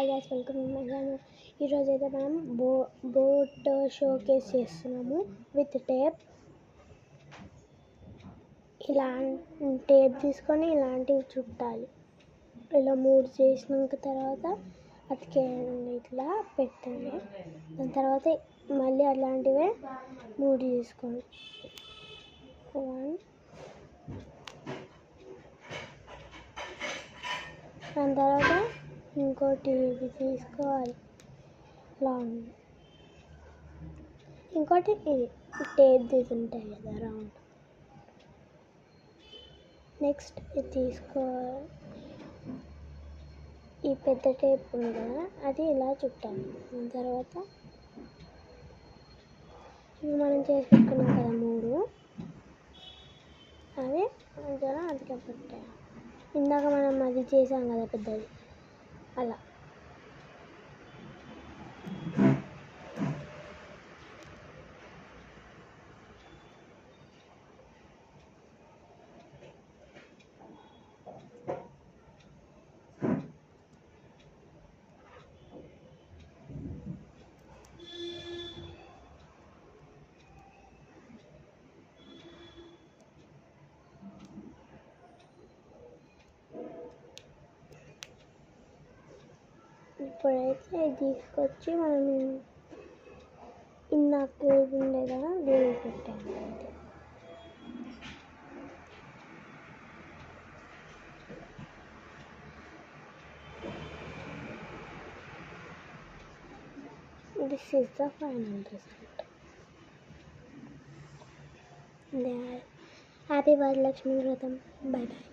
Hi guys, welcome to my channel. ఈరోజు అయితే మనం బోట్ షోకేస్ చేస్తున్నాము విత్ టేప్. ఇలా టేప్ తీసుకొని ఇలాంటివి చుట్టాలి. ఇలా 3 చేసినాక తర్వాత అతికేయండి, ఇట్లా పెట్టండి. దాని తర్వాత మళ్ళీ అలాంటివే 3 తీసుకోండి. 1 దాని తర్వాత ఇంకోటి ఇది తీసుకోవాలి రౌండ్. ఇంకోటి ఇది టేప్ తీసుంటాయి కదా రౌండ్. నెక్స్ట్ ఇది తీసుకోవాలి. ఈ పెద్ద టేప్ ఉంది కదా, అది ఇలా చుట్టాలి. దాని తర్వాత ఇవి మనం చేసి పెట్టుకున్నాం కదా 3, అవి మధ్యలో అదిగా పెట్టాలి. ఇందాక మనం అది చేసాం కదా పెద్దది, అలా. ఇప్పుడైతే తీసుకొచ్చి మనం ఇందాక ఉండే కదా దీనికి పెట్టాము. This is the final result. Happy Varalakshmi Vratham. Bye bye.